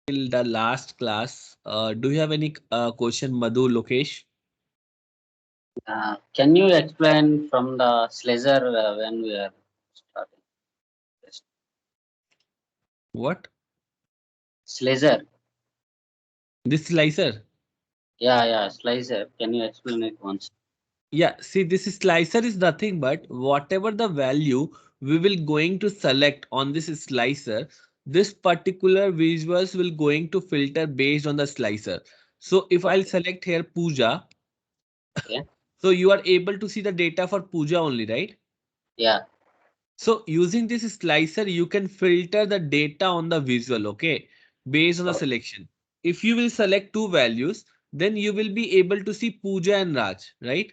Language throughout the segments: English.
till the last class. Do you have any question, Madhu, Lokesh? Can you explain from the slicer when we are starting? Yes. What? Slicer. This slicer? Yeah, slicer. Can you explain it once? Yeah, see, this slicer is nothing but whatever the value we will going to select on this slicer, this particular visuals will going to filter based on the slicer. So if I'll Okay. select here Puja, Okay. so you are able to see the data for Puja only, right? Yeah. So using this slicer, you can filter the data on the visual, okay, based on the Okay. selection. If you will select two values, then you will be able to see Pooja and Raj, right?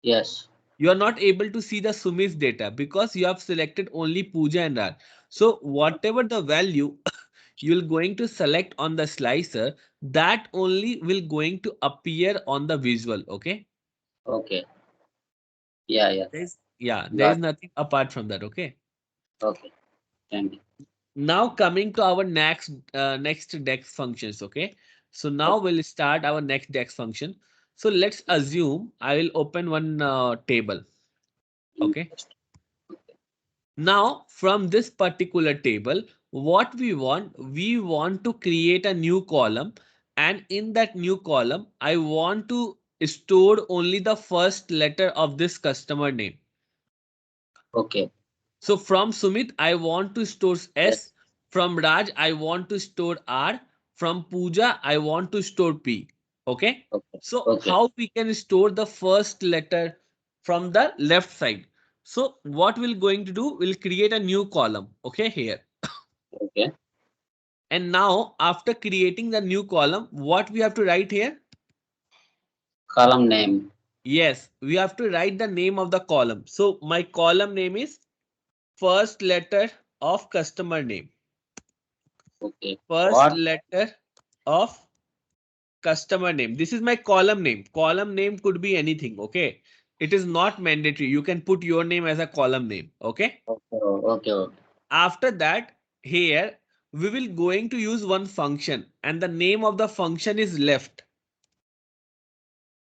Yes. You are not able to see the Sumit's data because you have selected only Pooja and Raj. So whatever the value you're going to select on the slicer, that only will going to appear on the visual, okay? Okay. Yeah. There is Got. nothing apart from that, okay? Okay. Thank you. Now coming to our next dex functions, okay? So now Okay. we'll start our next dex function. So let's assume I will open one table, okay? Interest. Now from this particular table, what we want to create a new column, and in that new column I want to store only the first letter of this customer name. Okay. So from Sumit, I want to store S. Yes. From Raj, I want to store R. From Pooja, I want to store P. Okay. Okay. So Okay. how we can store the first letter from the left side? So what we're going to do, we'll create a new column. Okay, here. Okay. And now after creating the new column, what we have to write here? Column name. Yes, we have to write the name of the column. So my column name is first letter of customer name. Okay. First What? letter of customer name. This is my column name. Column name could be anything. Okay. It is not mandatory. You can put your name as a column name. Okay. Okay. Okay. Okay. After that, here we will going to use one function, and the name of the function is left.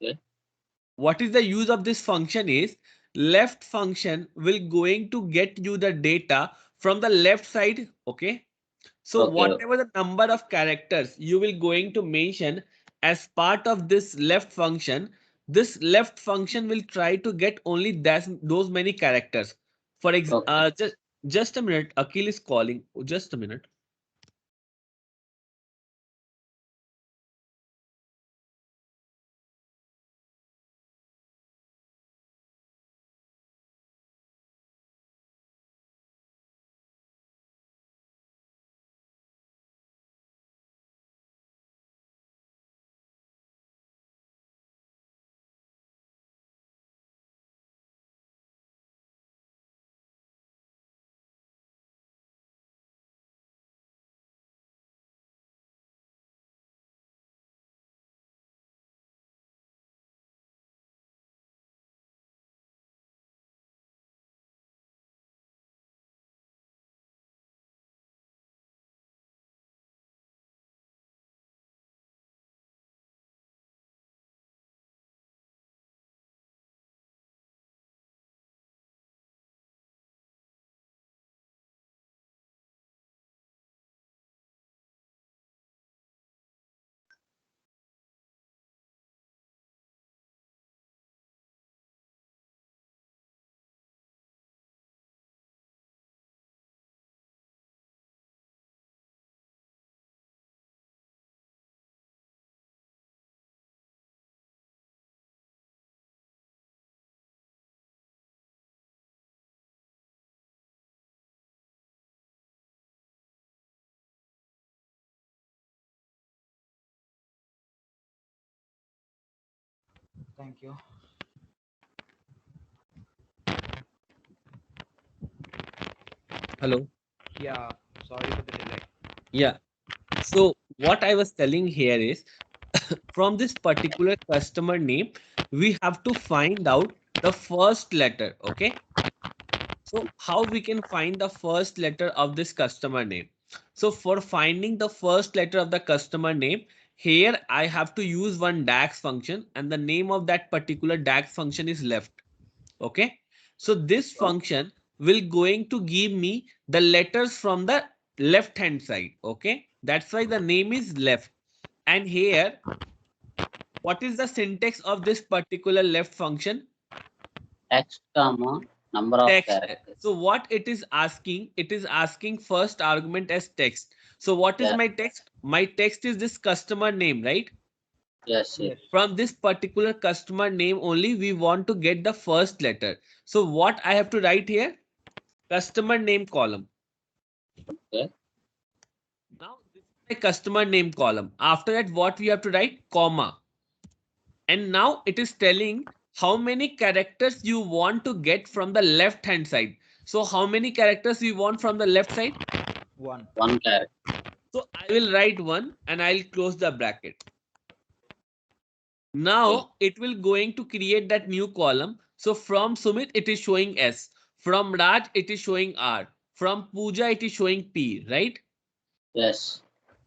Okay. What is the use of this function is left function will going to get you the data from the left side. Okay. So Okay. whatever the number of characters you will going to mention as part of this left function, this left function will try to get only those many characters. Okay. Just a minute. Akhil is calling. Just a minute. Thank you. Hello. Yeah, sorry for the delay. Yeah. So what I was telling here is from this particular customer name, we have to find out the first letter. Okay. So how we can find the first letter of this customer name? So for finding the first letter of the customer name, here I have to use one DAX function, and the name of that particular DAX function is left. Okay. So this function will going to give me the letters from the left hand side. Okay. That's why the name is left. And here, what is the syntax of this particular left function? Text, comma, number of Text. characters. So what it is asking first argument as text. So what is Yeah. my text? My text is this customer name, right? Yes, yes. From this particular customer name only, we want to get the first letter. So what I have to write here? Customer name column. Okay. Now this is my customer name column. After that, what we have to write? Comma. And now it is telling how many characters you want to get from the left hand side. So how many characters you want from the left side? One. One character. So I will write 1 and I'll close the bracket. Now it will going to create that new column. So from Sumit, it is showing S. From Raj, it is showing R. From Pooja, it is showing P, right? Yes.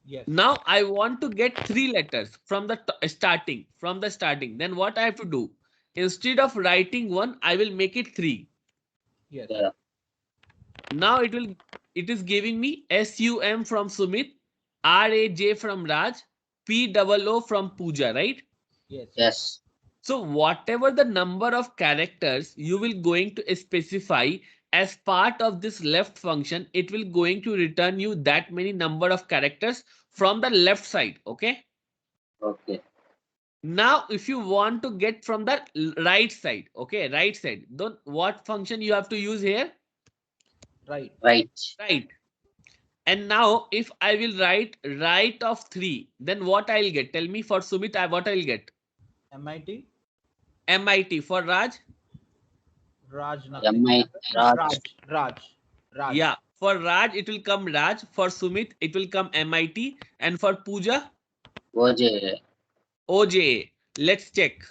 Yes. Now I want to get 3 letters from the starting. From the starting. Then what I have to do? Instead of writing 1, I will make it 3. Yes. Yeah. Now it is giving me SUM from Sumit, RAJ from Raj, POO from Pooja, right? Yes. Yes. So whatever the number of characters you will going to specify as part of this left function, it will going to return you that many number of characters from the left side. Okay. Okay. Now, if you want to get from the right side, okay, right side, then what function you have to use here? Right. Right. Right. And now if I will write right of 3, then what I'll get? Tell me for Sumit, what I'll get? MIT. MIT. For Raj? Raj. Nothing. MI. Raj. Raj. Yeah. For Raj, it will come Raj. For Sumit, it will come MIT. And for Pooja, OJ. OJ. Let's check.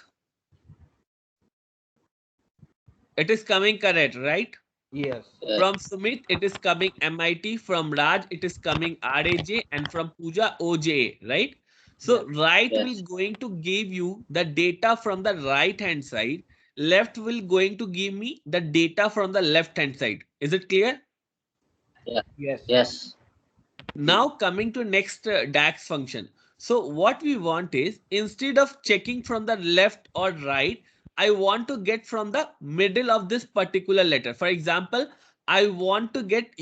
It is coming correct, right? Yes. Yes. From Sumit, it is coming MIT. From Raj, it is coming RAJ. And from Pooja, OJ, right? So right Yes. will going to give you the data from the right hand side. Left will going to give me the data from the left hand side. Is it clear? Yes. Yes. Now coming to next DAX function. So what we want is, instead of checking from the left or right, I want to get from the middle of this particular letter. For example, I want to get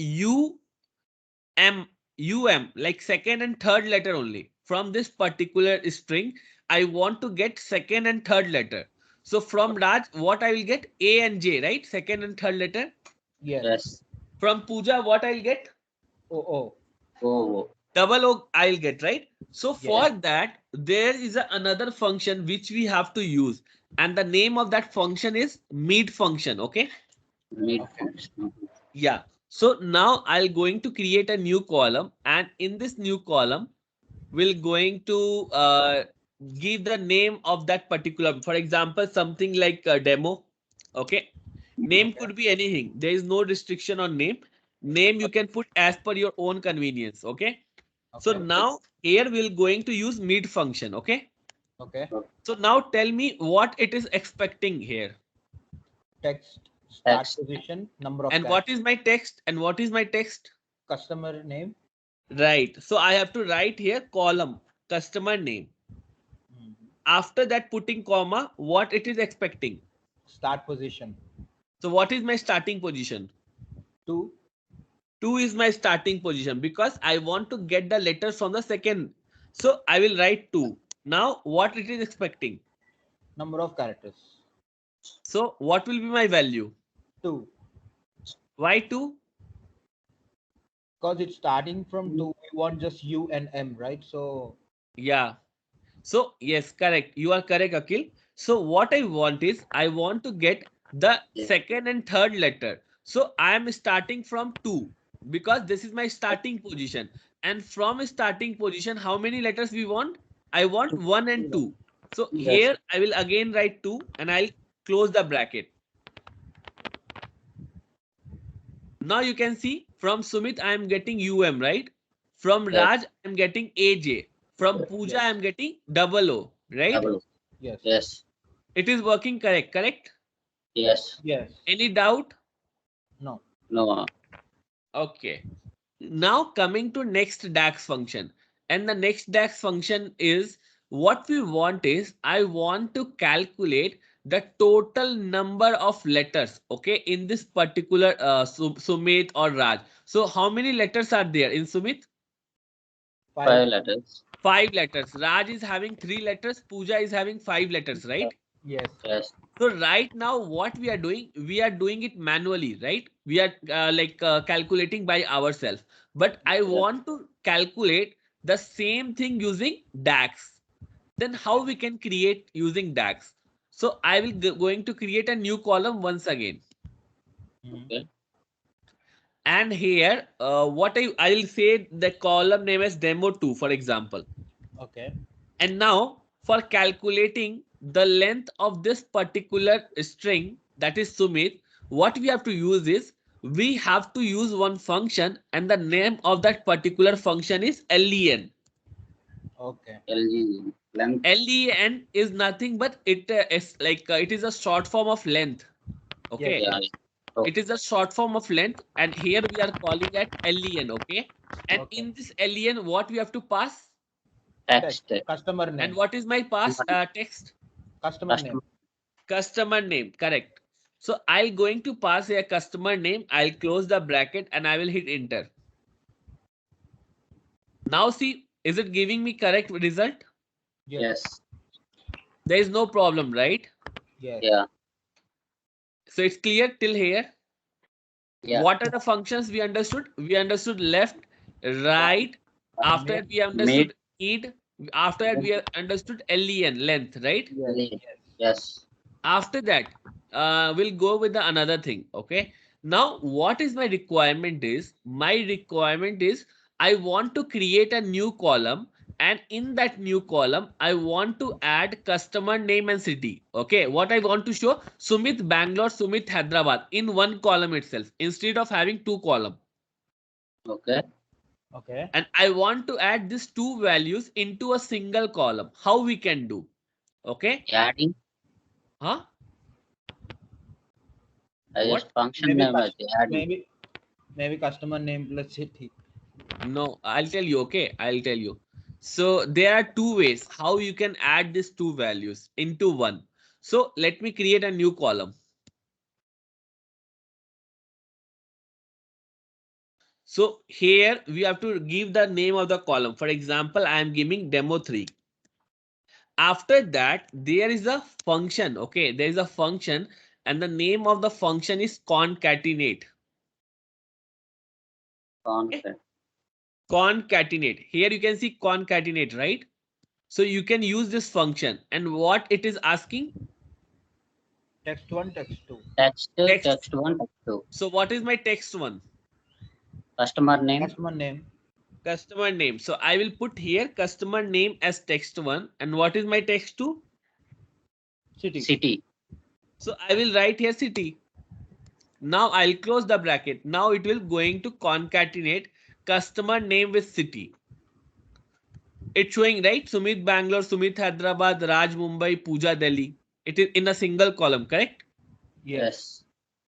like second and third letter only. From this particular string, I want to get second and third letter. So from Raj, what I will get? A and J, right? Second and third letter. Yes. Yes. From Pooja, what I'll get? Oh. O. Double O I'll get, right? So for Yes. that, there is another function which we have to use. And the name of that function is meet function. Okay. Mid Okay. function. Yeah. So now I'll going to create a new column. And in this new column, we'll going to give the name of that particular, for example, something like a demo. Okay. Name could be anything. There is no restriction on name. Name you can put as per your own convenience. Okay. So Okay. now here we're going to use meet function. Okay. Okay. So now tell me what it is expecting here. Text. Start Text. position. Number of. And what is my text? And what is my text? Customer name. Right. So I have to write here column customer name. After that putting comma, what it is expecting. Start position. So what is my starting position? 2. 2 is my starting position because I want to get the letters from the second. So I will write 2. Now what it is expecting? Number of characters. So what will be my value? 2. Why 2? Because it's starting from 2. We want just U and M, right? So Yeah. So yes, correct. You are correct, Akhil. So what I want is, I want to get the second and third letter. So I am starting from 2 because this is my starting position. And from starting position, how many letters we want? I want 1 and 2. So Yes. here I will again write 2 and I'll close the bracket. Now you can see from Sumit, I am getting UM, right? From Yes. Raj, I'm getting AJ. From Pooja, Yes. I'm getting double O, right? Double. Yes. Yes. It is working correct? Yes. Yes. Any doubt? No. No. Okay. Now coming to next DAX function. And the next DAX function is what we want is I want to calculate the total number of letters, okay, in this particular Sumit or Raj. So how many letters are there in Sumit? 5 letters. 5 letters. Raj is having 3 letters. Pooja is having 5 letters, right? Yes. Yes. So right now what we are doing it manually, right? We are calculating by ourselves. But I want to calculate the same thing using DAX. Then how we can create using DAX? So I will going to create a new column once again. Okay. And here what I'll say the column name is demo2 for example. Okay. And now for calculating the length of this particular string, that is Sumit, what we have to use is we have to use one function and the name of that particular function is len. Okay. LG length. Len is nothing but it is a short form of length. Okay. Yeah. It is a short form of length and here we are calling it len. Okay. And Okay. in this len what we have to pass? Text. Customer name. And what is my pass text? Customer Customer. name. Customer name, correct. So I'm going to pass a customer name. I'll close the bracket and I will hit enter. Now see, is it giving me correct result? Yes. There is no problem, right? Yes. Yeah. So it's clear till here. Yeah. What are the functions we understood? We understood left, right. After that we understood need. After that we have understood len, length, right? Yes. Yes. After that we'll go with the another thing. Okay, now what is my requirement is I want to create a new column and in that new column I want to add customer name and city. Okay, what I want to show Sumit Bangalore, Sumit Hyderabad in one column itself instead of having two column. Okay. Okay. And I want to add these two values into a single column. How we can do? Okay, Adding. huh? I What? just function Maybe name as adding. maybe customer name plus city. No, I'll tell you. Okay, I'll tell you. So there are two ways how you can add these two values into one. So let me create a new column. So here we have to give the name of the column. For example, I am giving demo3. After that, there is a function. Okay, there is a function and the name of the function is concatenate. Content. Concatenate. Here you can see concatenate, right? So you can use this function and what it is asking? Text 1, text 2. Text. Text. Text 1. Text 2. So what is my text one? Customer name. Customer name. Customer name. So I will put here customer name as text one. And what is my text two? City. City. So I will write here city. Now I'll close the bracket. Now it will going to concatenate customer name with city. It's showing, right? Sumit Bangalore, Sumit Hyderabad, Raj Mumbai, Pooja Delhi. It is in a single column, correct? Yes.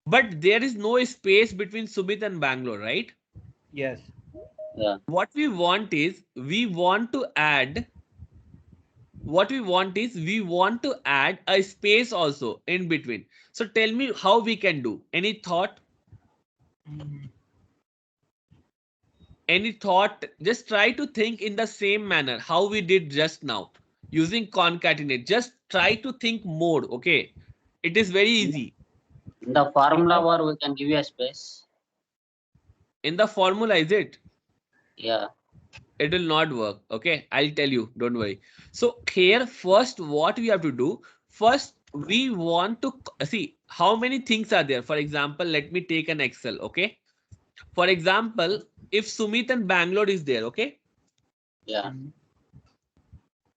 But there is no space between Sumit and Bangalore, right? Yes. Yeah. What we want is we want to add a space also in between. So tell me how we can do. Any thought? Any thought? Just try to think in the same manner how we did just now using concatenate. Just try to think more. Okay, it is very easy. In the formula bar, we can give you a space. In the formula, is it? Yeah. It will not work. Okay, I'll tell you, don't worry. So here first what we have to do, first we want to see how many things are there. For example, let me take an Excel. Okay, for example, if Sumit and Bangalore is there, okay, Yeah.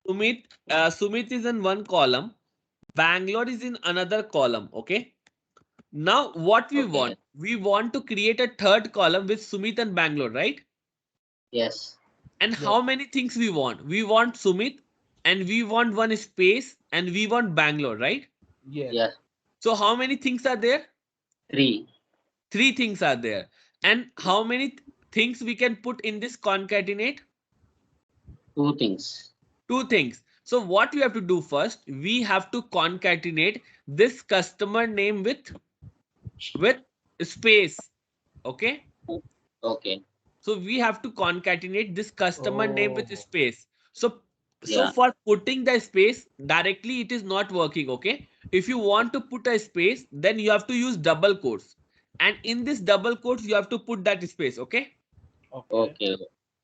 Sumit is in one column, Bangalore is in another column. Okay, now what we Okay. want to create a third column with Sumit and Bangalore, right? Yes. And Yes. how many things we want? We want Sumit, and we want one space, and we want Bangalore, right? Yes. Yes. So how many things are there? 3. Three things are there. And how many things we can put in this concatenate? 2 things. Two things. So what we have to do first, we have to concatenate this customer name with space. Okay. Okay. So we have to concatenate this customer name with Oh. space. So Yeah. for putting the space directly, it is not working. Okay. If you want to put a space, then you have to use double quotes. And in this double quotes, you have to put that space. Okay. Okay. Okay.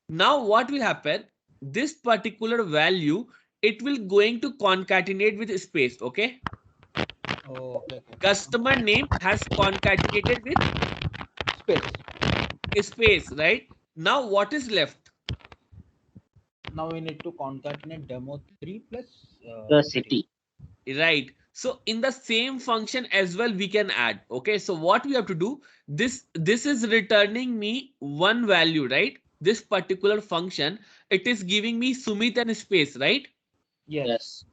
Now what will happen? This particular value, it will going to concatenate with space. Okay. Oh, okay. Okay. Customer name has concatenated with Space. space, right? Now what is left? Now we need to concatenate demo 3 plus The city. city. Right. So in the same function as well, we can add. Okay. So what we have to do, this is returning me one value, right? This particular function, it is giving me Sumit and space, right? Yes. Yes.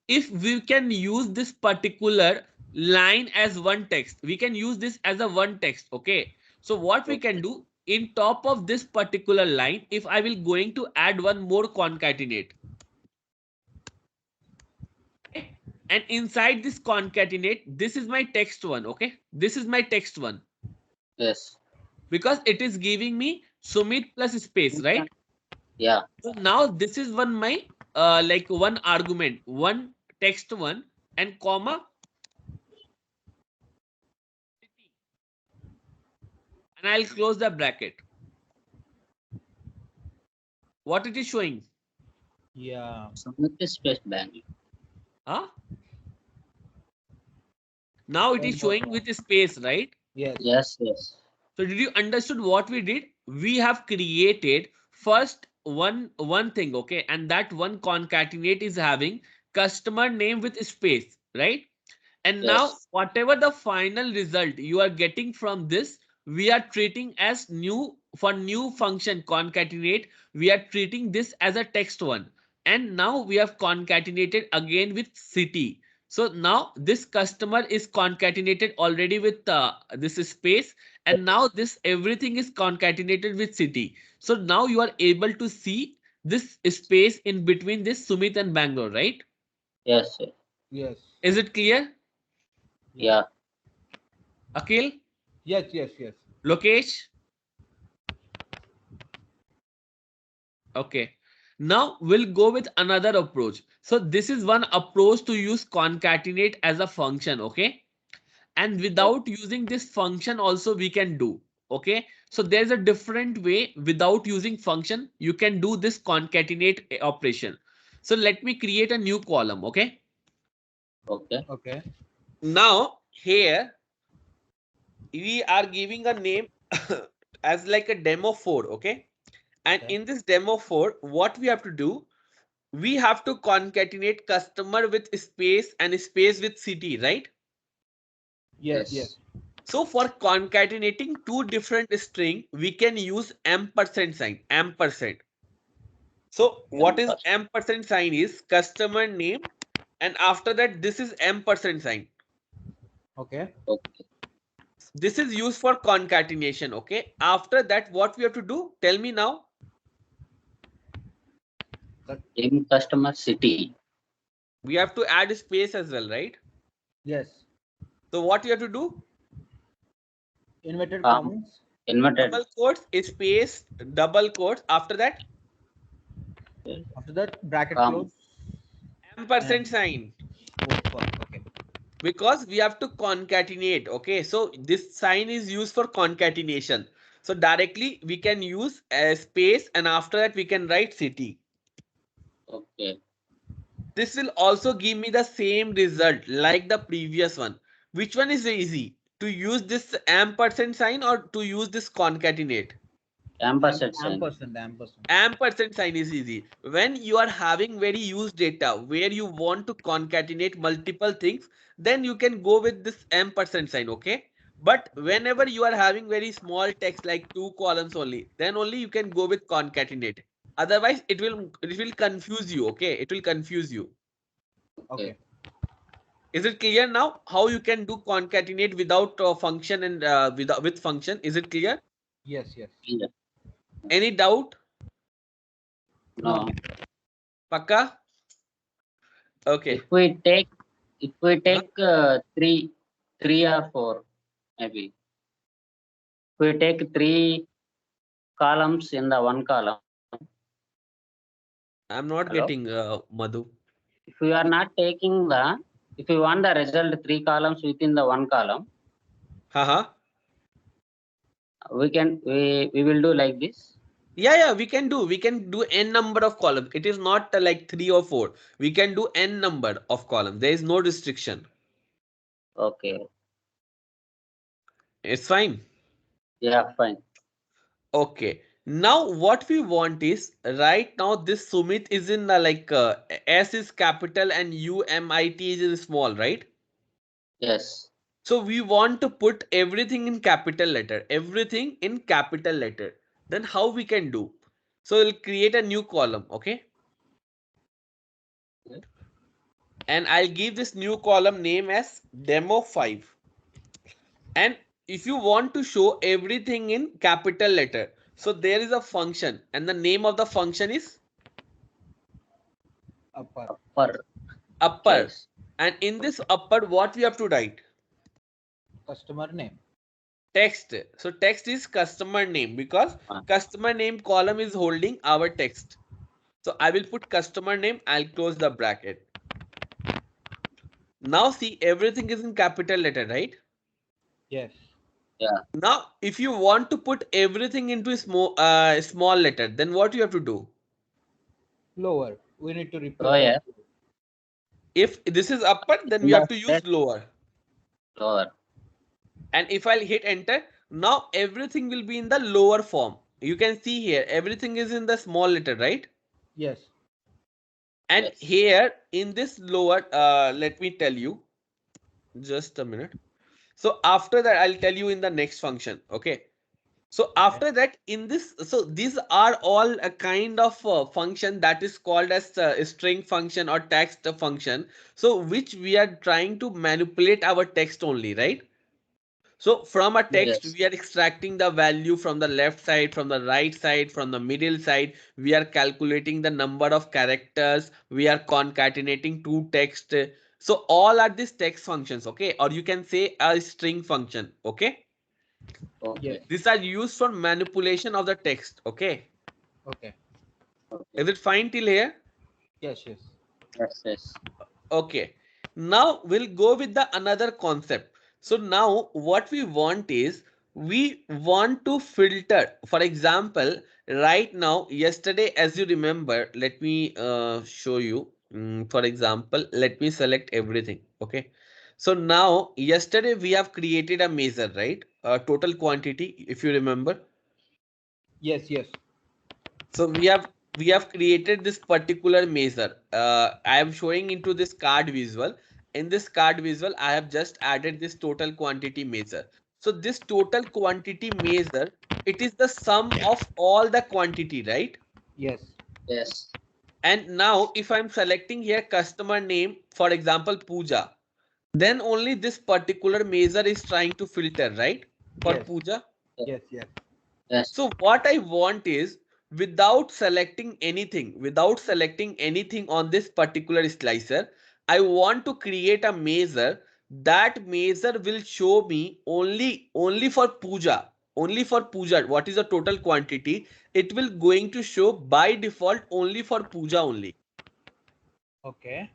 If we can use this particular line as one text, we can use this as a one text. Okay. So what we can Okay. do, in top of this particular line, if I will going to add one more concatenate, okay, and inside this concatenate, this is my text one. Okay, this is my text one, Yes. because it is giving me Sumit plus space, right? Yeah. So now this is one my like one argument, one text one, and comma, and I'll close the bracket. What it is showing? Yeah. Sumit space Bangalore. Huh? Now it is Demo. showing with space, right? Yes. Yes. Yes. So did you understood what we did? We have created first one thing, okay, and that one concatenate is having customer name with space, right? And now Yes. whatever the final result you are getting from this, we are treating as new for new function concatenate. We are treating this as a text one, and now we have concatenated again with city. So now this customer is concatenated already with this space, and now this everything is concatenated with city. So now you are able to see this space in between this Sumit and Bangalore, right? Yes. Yes. Yes. Is it clear? Yeah. Yeah. Akhil? Yes. Yes. Yes. Lokesh? Okay. Now we'll go with another approach. So this is one approach to use concatenate as a function, okay? And without using this function also we can do, okay? So there's a different way without using function. You can do this concatenate operation. So let me create a new column, okay? Okay. Okay. Now here we are giving a name as like a demo 4, okay? And Okay. in this demo 4, what we have to do, we have to concatenate customer with space and space with city, right? Yes. Yes. Yes. So for concatenating two different string, we can use ampersand sign, ampersand. So what is First. ampersand sign is customer name, and after that this is ampersand sign. Okay. Okay. This is used for concatenation, okay? After that, what we have to do? Tell me now. In customer city. We have to add space as well, right? Yes. So what you have to do? Inverted Um, commas. Inverted. Double quotes, space, double quotes. After that, After that, bracket Comma. close. ampersand And sign. okay. Because we have to concatenate, okay? So this sign is used for concatenation. So directly we can use a space, and after that we can write city. Okay. This will also give me the same result like the previous one. Which one is easy? To use this ampersand sign or to use this concatenate? Ampersand sign. Ampersand. Ampersand. Ampersand sign is easy. When you are having very used data where you want to concatenate multiple things, then you can go with this ampersand sign, okay? But whenever you are having very small text like two columns only, then only you can go with concatenate. Otherwise, it will confuse you. Okay, it will confuse you. Okay. Is it clear now how you can do concatenate without function and with function? Is it clear? Yes, yes. Yeah. Any doubt? No. Pakka? Okay. If we take Huh? three or four, maybe. If we take 3 columns in the one column. I'm not Hello? getting Madhu. If we are not taking if we want the result 3 columns within the one column, Haha. we will do like this. Yeah, we can do n number of columns. It is not like 3 or 4. We can do n number of columns. There is no restriction. Okay. It's fine. Yeah, fine. Okay. Now what we want is right now this Sumit is in S is capital and UMIT is small, right? Yes. So we want to put everything in capital letter. Everything in capital letter. Then how we can do? So we'll create a new column, okay? Okay. And I'll give this new column name as demo 5. And if you want to show everything in capital letter, so there is a function and the name of the function is Upper. Upper upper. case. And in this upper, what we have to write? Customer name. Text. So text is customer name because customer name column is holding our text. So I will put customer name. I'll close the bracket. Now see, everything is in capital letter, right? Yes. Yeah. Now, if you want to put everything into small letter, then what you have to do? Lower. We need to replace. Oh, yeah. If this is upper, then we have to use lower. Lower. And if I'll hit enter, now everything will be in the lower form. You can see here, everything is in the small letter, right? Yes. And Yes. here in this lower, let me tell you, just a minute. So after that, I'll tell you in the next function. Okay. So after that, in this, so these are all a kind of function that is called as a string function or text function. So which we are trying to manipulate our text only, right? So from a text, Yes. we are extracting the value from the left side, from the right side, from the middle side. We are calculating the number of characters. We are concatenating two text. So all are these text functions, okay? Or you can say a string function, okay? Okay. These are used for manipulation of the text, okay? Okay. Is it fine till here? Yes, yes. Yes. Yes. Okay. Now we'll go with the another concept. So now what we want is we want to filter. For example, right now, yesterday, as you remember, let me show you. For example, let me select everything. Okay. So now yesterday we have created a measure, right? Total quantity, if you remember. Yes, yes. So we have created this particular measure. I am showing into this card visual. In this card visual, I have just added this total quantity measure. So this total quantity measure, it is the sum of all the quantity, right? Yes. Yes. And now if I'm selecting here customer name, for example, Pooja, then only this particular measure is trying to filter, right? For Yes. Pooja. Yes, yes. Yes. So what I want is without selecting anything on this particular slicer, I want to create a measure. That measure will show me only for Pooja. Only for Pooja. What is the total quantity? It will going to show by default only for Pooja only. Okay.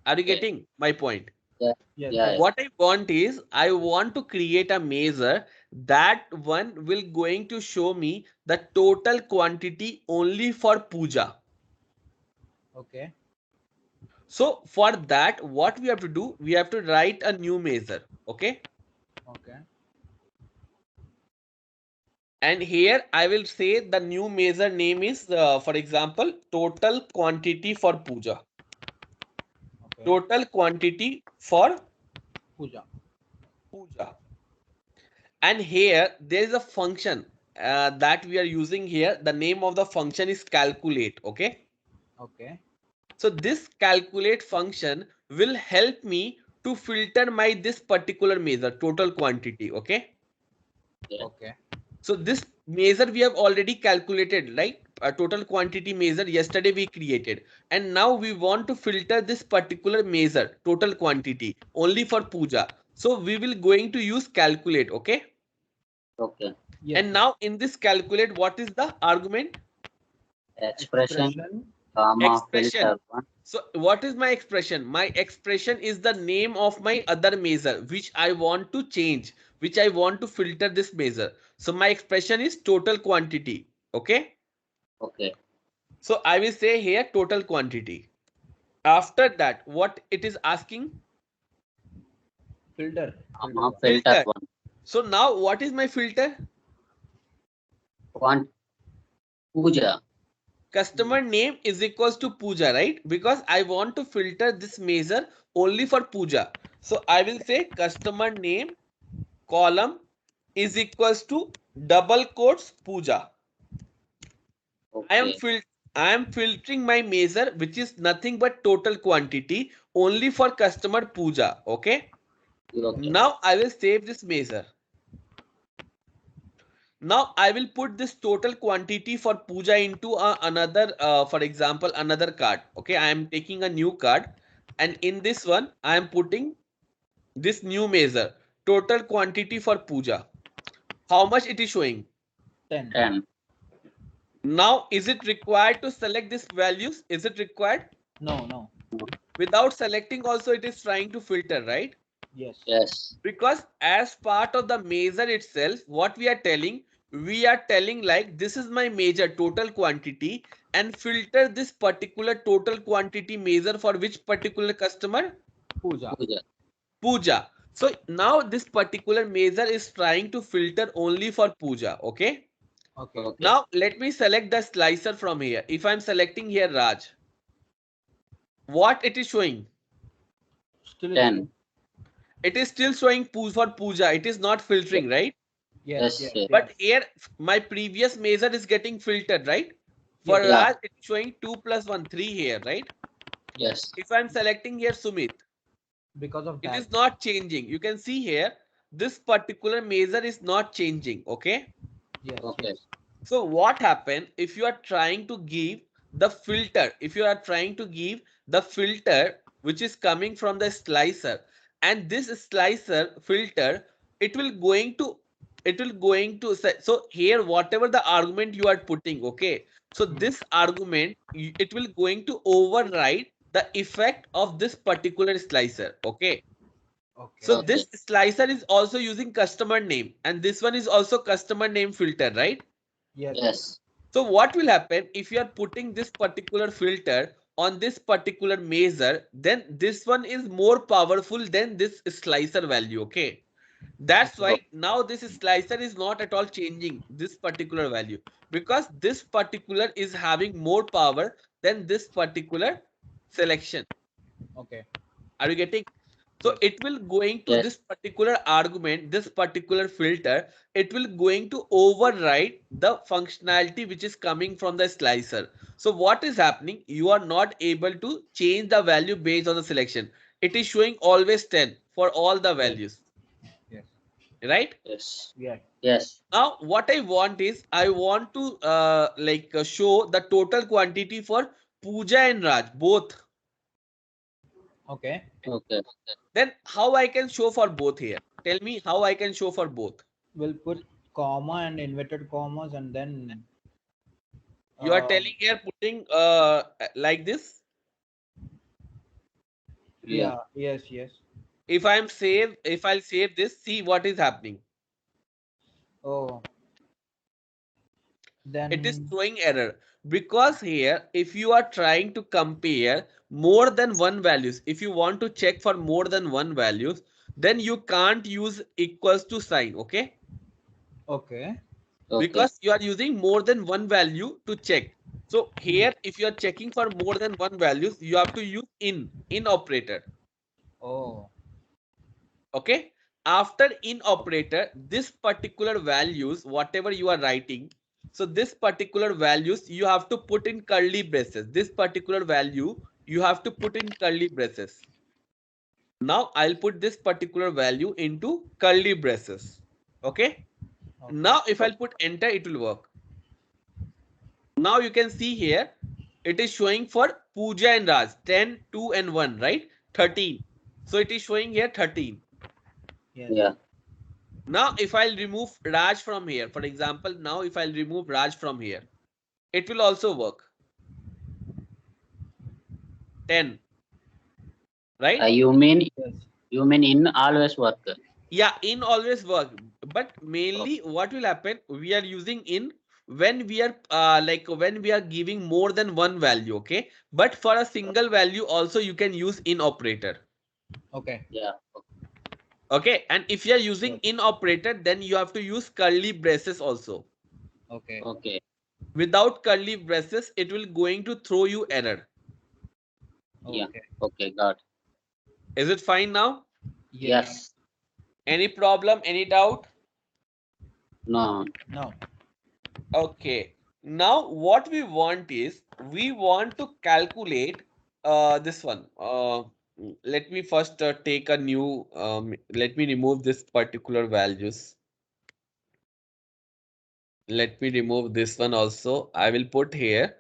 Are you Okay. getting my point? Yeah. Yes, Yeah. yes. What I want is I want to create a measure that one will going to show me the total quantity only for Pooja. Okay. So for that, what we have to do, we have to write a new measure. Okay. Okay. And here I will say the new measure name is, for example, total quantity for Pooja. Okay. Total quantity for Puja. Pooja. And here there is a function. that we are using here, the name of the function is calculate. Okay. Okay. So this calculate function will help me to filter my this particular measure total quantity. Okay. Okay. So this measure we have already calculated, right? A total quantity measure yesterday we created, and now we want to filter this particular measure total quantity only for puja. So we will going to use calculate. Okay. Okay. Yes. And now in this calculate, what is the argument? Expression, comma, Expression. filter one. So what is my expression? My expression is the name of my other measure which I want to change, which I want to filter this measure. So my expression is total quantity. Okay. Okay. So I will say here total quantity. After that, what it is asking? Filter. Comma, Filter. filter Filter. one. So now what is my filter? One. Puja. Customer name is equals to puja, right? Because I want to filter this measure only for puja. So I will say customer name column is equals to double quotes puja. Okay. I am filtering my measure which is nothing but total quantity only for customer puja. Okay. Okay. Now I will save this measure. Now I will put this total quantity for puja into another, for example, another card. Okay, I am taking a new card, and in this one I am putting this new measure total quantity for puja. How much it is showing? 10. 10. Now is it required to select these values? Is it required? No, no. Without selecting also it is trying to filter, right? Yes. Yes. Because as part of the measure itself, what we are telling like this is my measure total quantity, and filter this particular total quantity measure for which particular customer? Puja. Puja. Puja. So now this particular measure is trying to filter only for puja. Okay. Okay. Okay. Now let me select the slicer from here. If I'm selecting here Raj, what it is showing? Still 10. It is still showing for puja. It is not filtering, right? Yes. Yes. Yes. Yes. But Yes. here my previous measure is getting filtered, right? For Yes. Yeah. Raj, it's showing 2 plus 1, 3 here, right? Yes. If I'm selecting here Sumit, Because of it that. is not changing. You can see here, this particular measure is not changing, okay? Yes. Okay. Yes. So what happened if you are trying to give the filter, if you are trying to give the filter which is coming from the slicer, and this slicer filter, it will going to say, so here whatever the argument you are putting, okay, so this argument it will going to override the effect of this particular slicer. Okay. Okay. So Okay. this slicer is also using customer name, and this one is also customer name filter, right? Yes. Yes. So what will happen if you are putting this particular filter on this particular measure, then this one is more powerful than this slicer value. Okay. That's Okay. why now this slicer is not at all changing this particular value, because this particular is having more power than this particular selection. Okay. Are you getting? So Yes. it will going to Yes. this particular argument, this particular filter, it will going to override the functionality which is coming from the slicer. So what is happening? You are not able to change the value based on the selection. It is showing always 10 for all the Yes. values, Yes. right? Yes. Yes. Yes. Now what I want is I want to show the total quantity for Pooja and Raj both. Okay. Okay. Then how I can show for both here? Tell me how I can show for both. We'll put comma and inverted commas and then You are um, telling here putting like this. Yeah. yeah. Yes. Yes. If I'll save this, see what is happening. Oh. It is Then throwing error, because here if you are trying to compare more than one values, if you want to check for more than one values, then you can't use equals to sign. Okay. okay. Okay. Because you are using more than one value to check. So Hmm. here if you are checking for more than one values, you have to use in operator. Oh. Okay. after in operator, this particular values, whatever you are writing, so this particular values you have to put in curly braces. This particular value you have to put in curly braces. Now I'll put this particular value into curly braces. Okay. Okay. Now if I'll put enter, it will work. Now you can see here, it is showing for Pooja and Raj 10, 2 and 1, right? 13. So it is showing here 13. Yes. Yeah. Now if I'll remove Raj from here, for example, now if I'll remove Raj from here, it will also work. 10, right? You mean Yes. in always work? Yeah, in always work, but mainly what will happen, we are using in when we are when we are giving more than one value, okay? But for a single value also you can use in operator. Okay. Yeah. Okay, and if you are using Yes. in operator, then you have to use curly braces also. Okay. Okay. Without curly braces, it will going to throw you error. Yeah. Okay. Okay. Got. Is it fine now? Yes. Yes. Any problem, any doubt? No. No. Okay, now what we want is, we want to calculate this one. Let me first take a new, let me remove this particular values. Let me remove this one also. I will put here.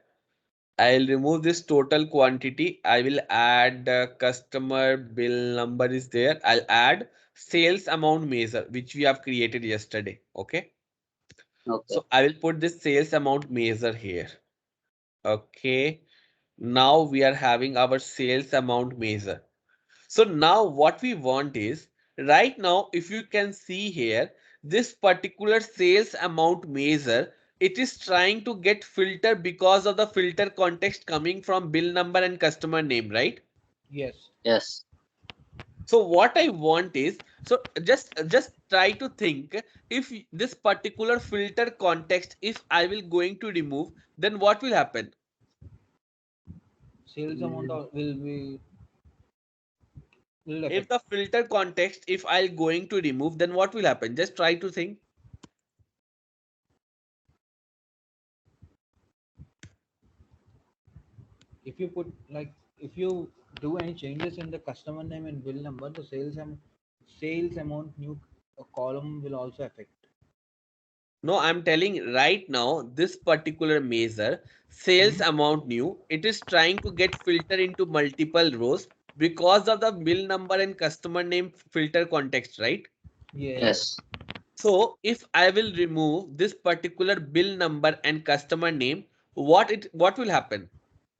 I'll remove this total quantity. I will add customer bill number is there. I'll add sales amount measure, which we have created yesterday. Okay. Okay. So I will put this sales amount measure here. Okay. Now we are having our sales amount measure. So now what we want is, right now, if you can see here, this particular sales amount measure, it is trying to get filter because of the filter context coming from bill number and customer name, right? Yes. Yes. So what I want is, so just try to think, if this particular filter context, if I will going to remove, then what will happen? Sales amount will If affect. the filter context, if I'll going to remove, then what will happen? Just try to think. If you put like, if you do any changes in the customer name and bill number, the sales amount new column will also affect. No, I'm telling right now, this particular measure, sales amount new, it is trying to get filter into multiple rows because of the bill number and customer name filter context, right? Yes. Yes. So if I will remove this particular bill number and customer name, what will happen?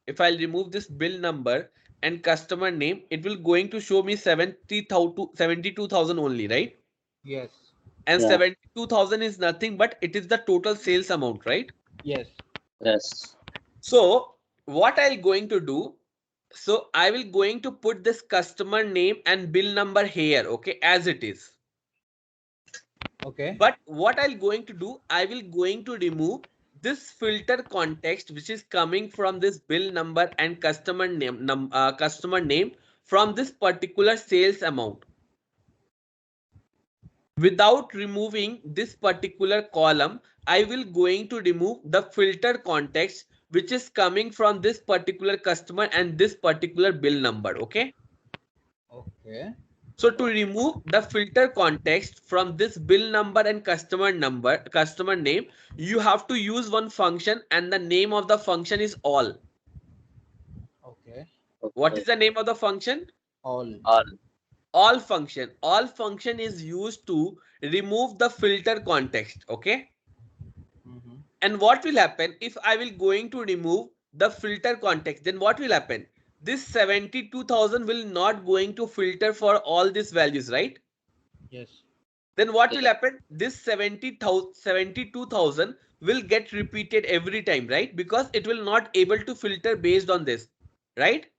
If I'll remove this bill number and customer name, it will going to show me 70,000 72,000 only, right? Yes. And Yeah. 72,000 is nothing but it is the total sales amount, right? Yes. Yes. So what I'll going to do, so I will going to put this customer name and bill number here, okay, as it is. Okay. But what I'll going to do, I will going to remove this filter context which is coming from this bill number and customer name from this particular sales amount. Without removing this particular column, I will going to remove the filter context which is coming from this particular customer and this particular bill number. Okay. Okay. So to remove the filter context from this bill number and customer name, you have to use one function and the name of the function is all. Okay. What is Okay. the name of the function? All. All. All function. All function is used to remove the filter context. Okay. Mm-hmm. And what will happen if I will going to remove the filter context? Then what will happen? This 72,000 will not going to filter for all these values, right? Yes. Then what will Yeah. happen? This 72,000 will get repeated every time, right? Because it will not able to filter based on this, right?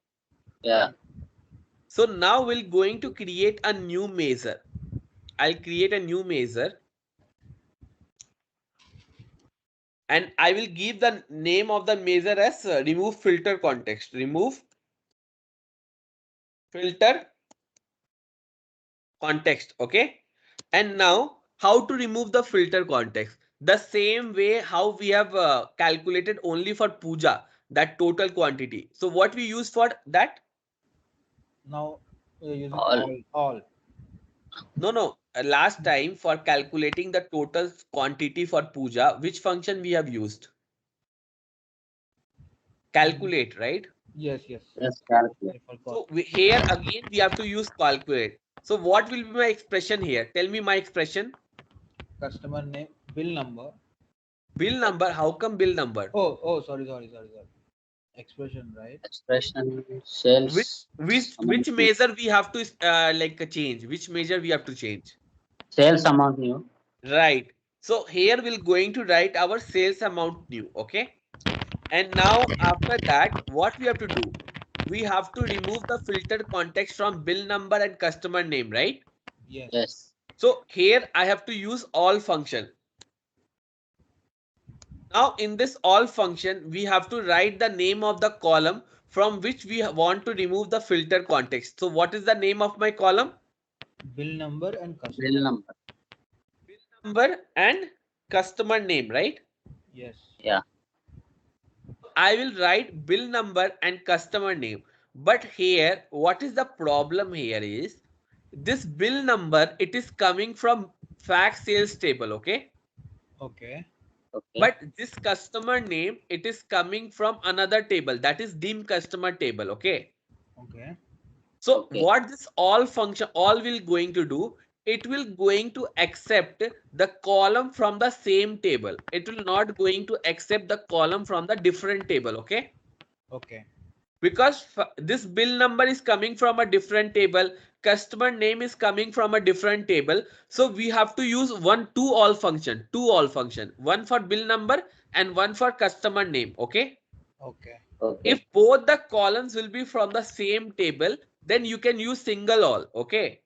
Yeah. So now we're going to create a new measure. I'll create a new measure and I will give the name of the measure as remove filter context. Remove filter context. Okay. And now how to remove the filter context? The same way how we have calculated only for puja, that total quantity. So what we use for that? Now we're using All. all. No. Last time for calculating the total quantity for puja, which function we have used? Calculate, right? Yes, yes. Yes, calculate. I forgot. So here again we have to use calculate. So what will be my expression here? Tell me my expression. Customer name, bill number. Bill number. How come bill number? Oh, sorry. Expression, right? Expression Which sales which amount new. measure we have to like change? Which measure we have to change? Sales amount new. Right. So here we're going to write our sales amount new. Okay. And now after that, what we have to do? We have to remove the filtered context from bill number and customer name, right? Yes. Yes. So here I have to use all function. Now in this all function, we have to write the name of the column from which we want to remove the filter context. So what is the name of my column? Bill number and customer. Bill number. Bill number and customer name, right? Yes. Yeah. I will write bill number and customer name. But here, what is the problem here is this bill number, it is coming from fact sales table, okay? Okay. Okay. But this customer name, it is coming from another table, that is dim customer table, okay? Okay. So Okay. what this all function all will going to do, it will going to accept the column from the same table. It will not going to accept the column from the different table, okay? Okay. Because this bill number is coming from a different table, customer name is coming from a different table, so we have to use two all function, one for bill number and one for customer name, okay? Okay. Okay. If both the columns will be from the same table, then you can use single all, okay?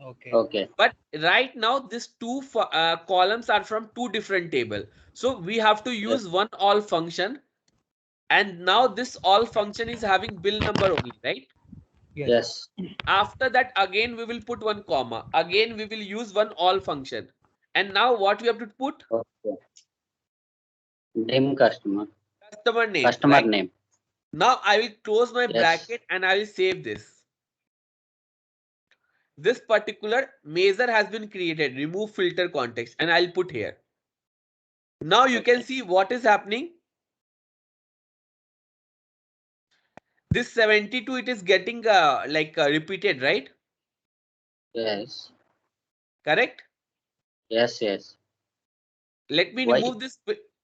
Okay. Okay. But right now these two columns are from two different table, so we have to use one all function. And now this all function is having bill number only, right? Yes. Yes. After that, again we will put one comma. Again we will use one all function. And now what we have to put? Okay. Dim customer. Customer name, Customer right? name. Now I will close my Yes. bracket and I will save this. This particular measure has been created. Remove filter context and I'll put here. Now you can see what is happening. This 72, it is getting repeated, right? Yes. Correct? Yes. Yes. Let me Why? remove this.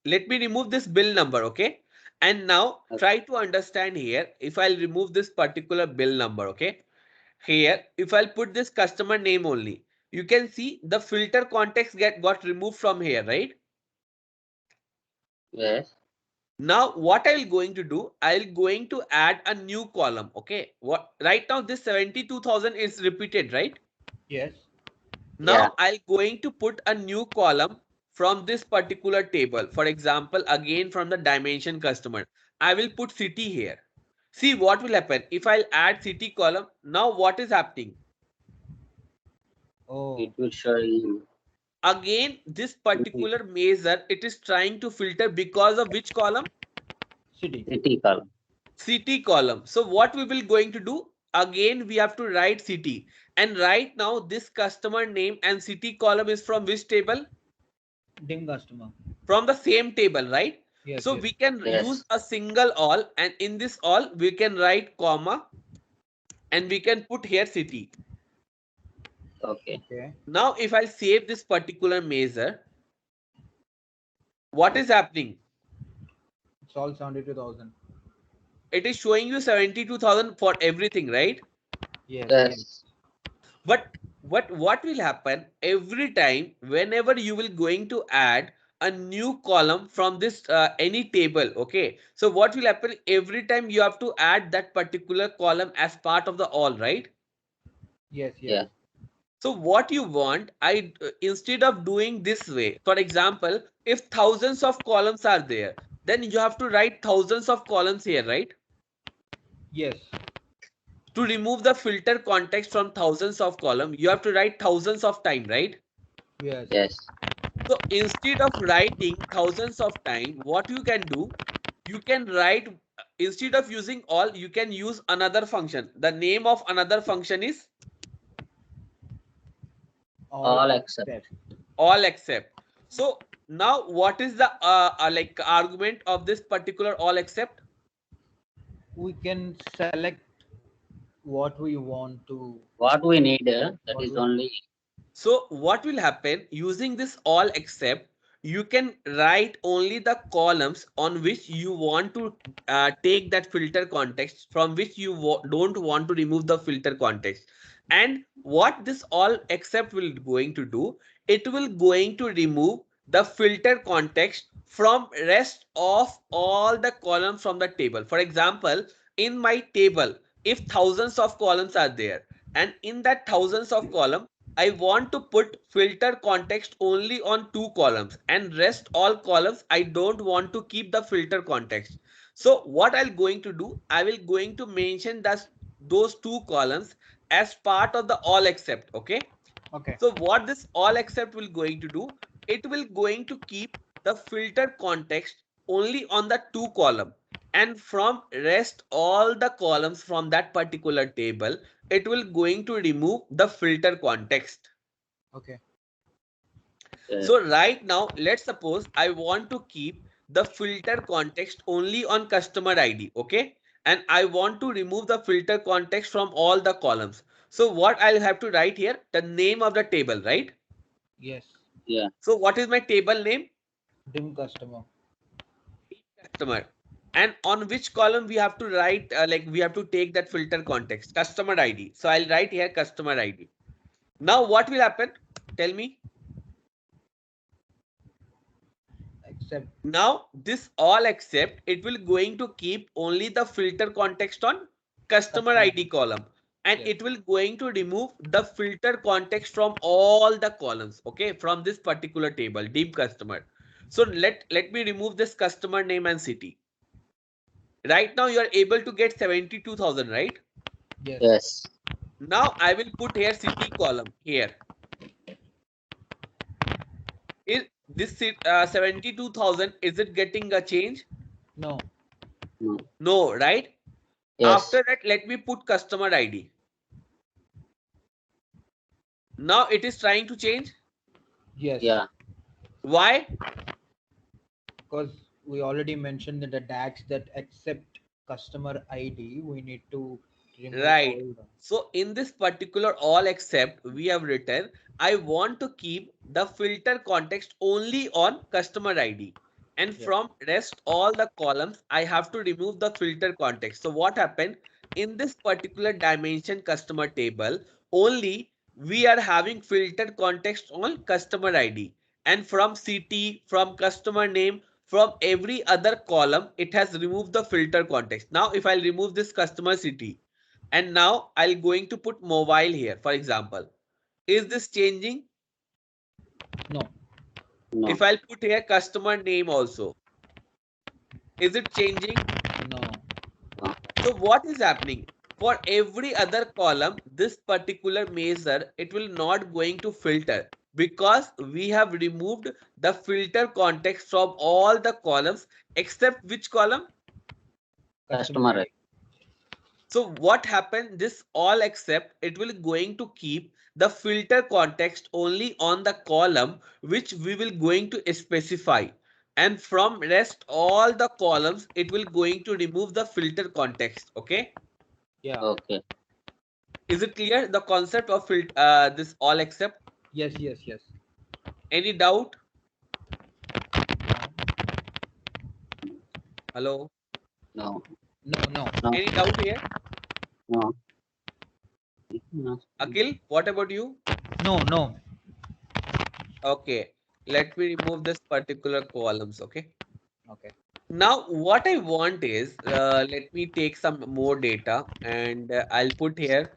Let me remove this bill number, okay? And now Okay. try to understand here. If I'll remove this particular bill number, okay? Here, if I'll put this customer name only, you can see the filter context got removed from here, right? Yes. Now what I'll going to do, I'll going to add a new column, okay? What right now this 72,000 is repeated, right? Yes. Now Yeah. I'll going to put a new column from this particular table. For example, again from the dimension customer, I will put city here. See what will happen if I'll add city column. Now what is happening? Oh. It will show you Again, this particular measure, it is trying to filter because of which column? City. city column. City column. So what we will going to do? Again, we have to write city. And right now, this customer name and city column is from which table? Dim customer. From the same table, right? Yes. So Yes. we can Yes. use a single all, and in this all we can write comma and we can put here city. Okay. Okay. Now if I save this particular measure, what is happening? It's all 72,000. It is showing you 72,000 for everything, right? Yes. Yes. But what will happen every time whenever you will going to add a new column from this any table, okay? So what will happen every time you have to add that particular column as part of the all, right? Yes. Yes. Yeah. So what you want, instead of doing this way, for example, if thousands of columns are there, then you have to write thousands of columns here, right? Yes. To remove the filter context from thousands of columns, you have to write thousands of time, right? Yes. Yes. So instead of writing thousands of time, what you can do, you can write, instead of using all, you can use another function. The name of another function is All except. all except. So now what is the like argument of this particular all except? We can select what we want to. What we need, that What is we only. So what will happen using this all except, you can write only the columns on which you want to take that filter context, from which you don't want to remove the filter context. And what this all except will going to do, it will going to remove the filter context from rest of all the columns from the table. For example, in my table, if thousands of columns are there, and in that thousands of column, I want to put filter context only on 2 columns, and rest all columns I don't want to keep the filter context. So what I'll going to do, I will going to mention that those 2 columns as part of the all except. Okay. Okay. So what this all except will going to do, it will going to keep the filter context only on the 2 column, and from rest all the columns from that particular table, it will going to remove the filter context. Okay. So right now, let's suppose I want to keep the filter context only on customer ID. Okay. And I want to remove the filter context from all the columns. So what I'll have to write here, the name of the table, right? Yes. Yeah. So what is my table name? Dim customer. Customer. And on which column we have to write, like we have to take that filter context, customer ID. So I'll write here customer ID. Now what will happen? Tell me. Except. Now this all except, it will going to keep only the filter context on customer ID column, and Yes. it will going to remove the filter context from all the columns. Okay, from this particular table, deep customer. So let me remove this customer name and city. Right now you are able to get 72,000, right? Yes. Yes. Now I will put here city column here. Is this 72,000, is it getting a change? No. No. No, right? Yes. After that, let me put customer ID. Now it is trying to change. Yes. Yeah. Why? Because we already mentioned that the tags that accept customer ID, we need to remove Right. all the. So in this particular all except, we have written, I want to keep the filter context only on customer ID. And Yes. from rest all the columns, I have to remove the filter context. So what happened? In this particular dimension customer table, only we are having filter context on customer ID. And from city, from customer name, from every other column, it has removed the filter context. Now, if I'll remove this customer city, and now I'll going to put mobile here, for example. Is this changing? No. No. If I'll put here customer name also, is it changing? No. No. So what is happening? For every other column, this particular measure, it will not going to filter, because we have removed the filter context from all the columns except which column? Customer. So what happened? This all except, it will going to keep the filter context only on the column which we will going to specify, and from rest all the columns it will going to remove the filter context. Okay, Yeah. Okay. is it clear the concept of this all except? Yes. Yes. Yes. Any doubt? Hello, No. No. No. No. any doubt here? No. No. Akhil, what about you? No. No. Okay, let me remove this particular columns. Okay, Okay. now what I want is, let me take some more data, and I'll put here,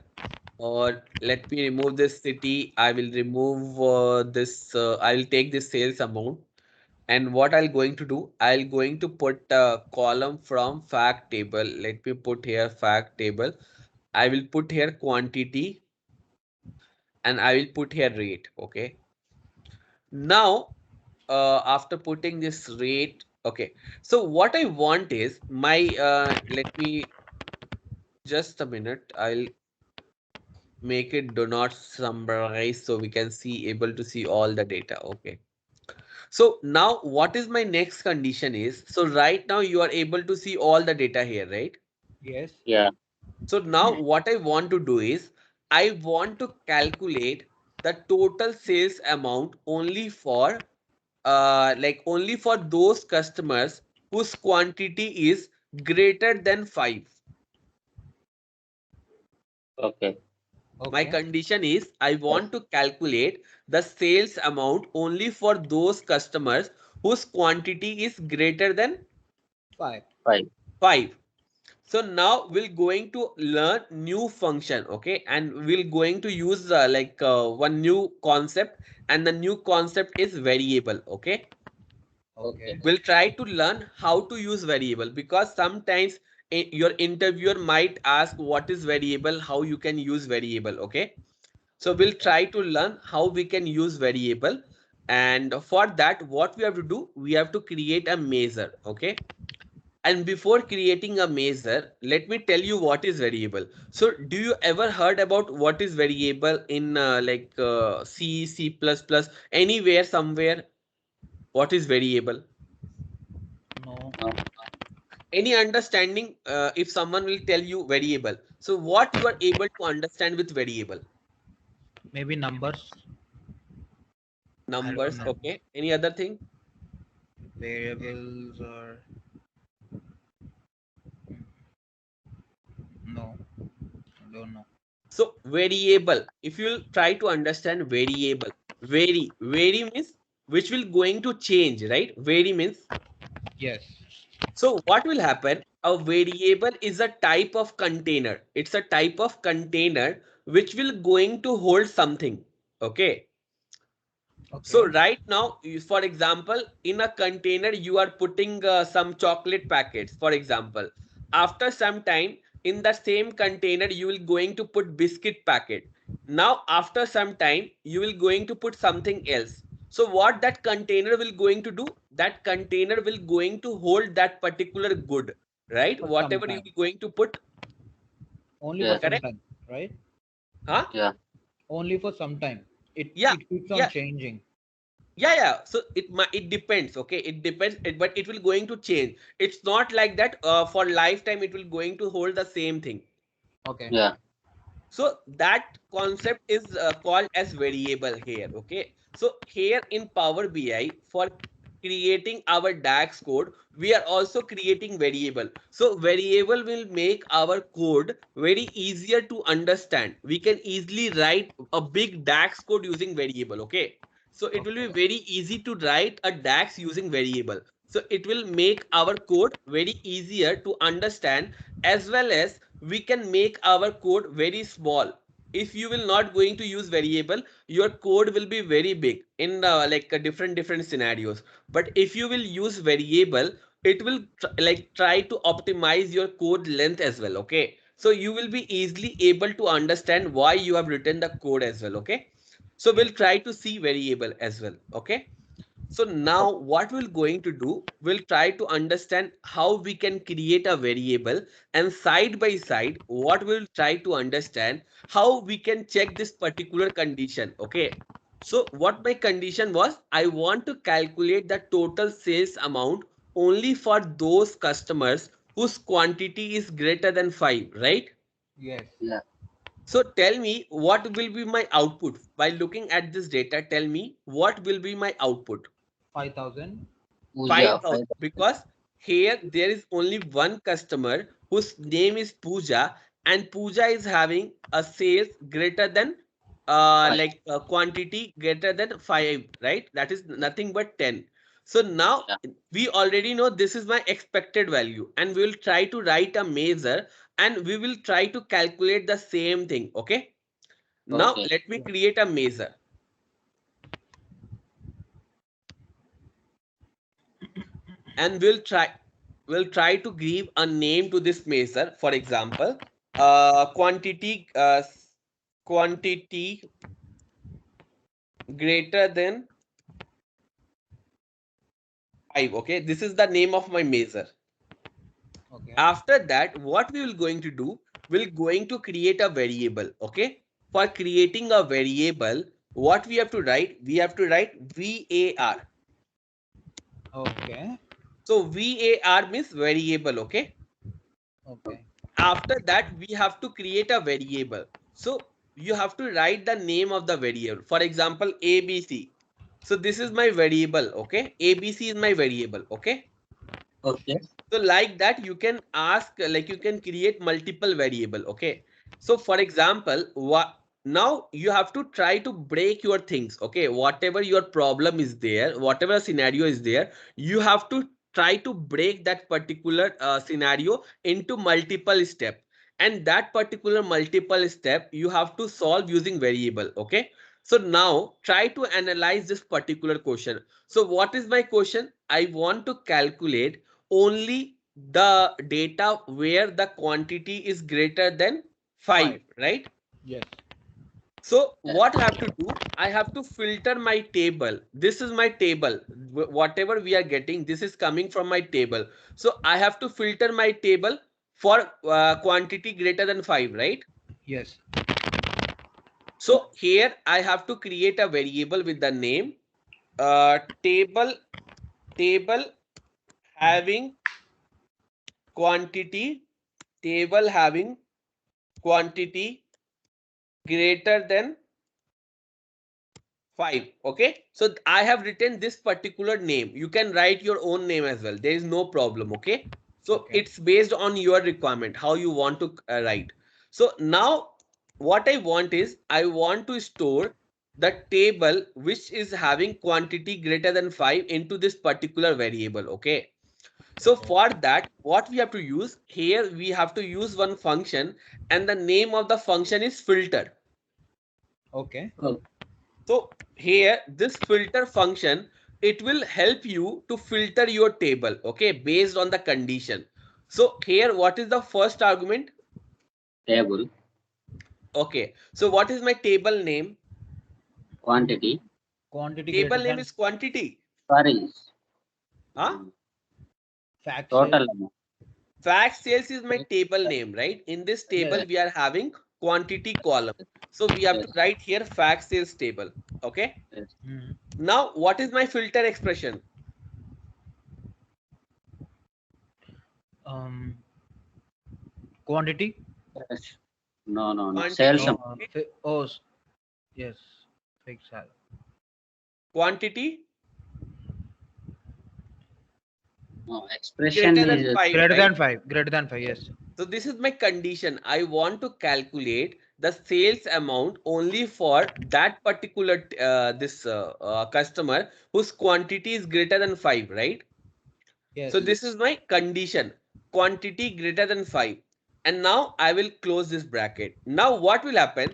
or let me remove this city. I will remove this, I will take this sales amount. And what I'll going to do, I'll going to put a column from fact table. Let me put here fact table. I will put here quantity, and I will put here rate. Okay. Now, after putting this rate, okay. So what I want is my, let me just a minute. I'll make it do not summarize so we can see able to see all the data. Okay. So now what is my next condition is, so right now you are able to see all the data here, right? Yes. Yeah. So now what I want to do is I want to calculate the total sales amount only for like only for those customers whose quantity is greater than 5. Okay. My Okay. condition is I want to calculate the sales amount only for those customers whose quantity is greater than 5. 5. 5. So now we're going to learn new function, okay, and we're going to use one new concept, and the new concept is variable, okay. Okay. We'll try to learn how to use variable, because sometimes your interviewer might ask what is variable, how you can use variable, okay. So we'll Okay. try to learn how we can use variable, and for that what we have to do, we have to create a measure, okay. And before creating a measure, let me tell you what is variable. So do you ever heard about what is variable in C, C++, anywhere, somewhere? What is variable? No. No. Any understanding if someone will tell you variable? So what you are able to understand with variable? Maybe numbers. I don't Numbers, know. okay. Any other thing? Variables or no. I don't know. So variable, if you'll try to understand variable, vary means which will going to change, right? Vary means, Yes. so what will happen? A variable is a type of container. It's a type of container which will going to hold something. Okay. So Okay. right now, for example, in a container, you are putting some chocolate packets, for example. After some time, in the same container, you will going to put biscuit packet. Now, after some time, you will going to put something else. So what that container will going to do? That container will going to hold that particular good, right? For some Whatever you time. will going to put, Only for Yeah. some correct? time, right? Huh? Yeah. Only for some time. It Yeah, it keeps on yeah. changing. Yeah, so it depends, okay, it depends, but it will going to change. It's not like that for lifetime it will going to hold the same thing. Okay. Yeah. So that concept is called as variable here, okay. So here in Power BI, for creating our DAX code, we are also creating variable. So variable will make our code very easier to understand. We can easily write a big DAX code using variable, okay. So it will be Okay. very easy to write a DAX using variable. So it will make our code very easier to understand, as well as we can make our code very small. If you will not going to use variable, your code will be very big in different scenarios. But if you will use variable, it will try to optimize your code length as well, okay. So you will be easily able to understand why you have written the code as well, okay. So we'll Yes. try to see variable as well, okay. So Okay. now what we're going to do, we'll try to understand how we can create a variable, and side by side, what we'll try to understand how we can check this particular condition. Okay. So what my condition was, I want to calculate the total sales amount only for those customers whose quantity is greater than 5, right? Yes. Yeah. So tell me what will be my output by looking at this data. Tell me what will be my output. 5,000. Puja. 5,000, because here there is only one customer whose name is Pooja, and Pooja is having a sales greater than 5. quantity greater than 5, right? That is nothing but 10. So now Yeah. we already know this is my expected value, and we will try to write a measure, and we will try to calculate the same thing. Okay. Now Okay. let me create a measure, and we'll try to give a name to this measure. For example, quantity greater than 5. Okay, this is the name of my measure. Okay. After that, what we will going to do, we're going to create a variable. Okay, for creating a variable, what we have to write, we have to write var. Okay. So var means variable. Okay, Okay. after that we have to create a variable. So you have to write the name of the variable. For example, abc. So this is my variable. Okay, abc is my variable. Okay, Okay. so like that you can ask, like you can create multiple variable. Okay, so for example, what now you have to try to break your things. Okay, whatever your problem is there, whatever scenario is there, you have to try to break that particular scenario into multiple step, and that particular multiple step you have to solve using variable. Okay, so now try to analyze this particular question. So what is my question? I want to calculate only the data where the quantity is greater than 5, Five. right? Yes. So what I have to do, I have to filter my table. This is my table. Whatever we are getting, this is coming from my table. So I have to filter my table for quantity greater than 5, right? Yes. So here I have to create a variable with the name table having quantity table having quantity greater than 5. Okay, so I have written this particular name. You can write your own name as well, there is no problem. Okay, so Okay. it's based on your requirement how you want to write. So now what I want is, I want to store the table which is having quantity greater than 5 into this particular variable. Okay, so Okay. for that, what we have to use here, we have to use one function, and the name of the function is filter. Okay. Oh, So here, this filter function, it will help you to filter your table, okay, based on the condition. So here, what is the first argument? table Okay, so what is my table name? quantity. Quantity Table greater name than is quantity. Sorry. Huh? fact Total sale. amount. Fact sales is my table name, right? In this table, Yes. we are having quantity column. So we have to Yes. write here fact sales table. Okay. Yes. Hmm. Now, what is my filter expression? Um. Quantity. Yes. No, no, no. Sales Quantity, amount. No. Yes. Fixed sale. quantity No, expression greater than is 5, Greater right? than 5. Greater than 5. Yes. So this is my condition. I want to calculate the sales amount only for that particular this customer whose quantity is greater than 5, right? Yes. So this is my condition, quantity greater than 5. And now I will close this bracket. Now what will happen?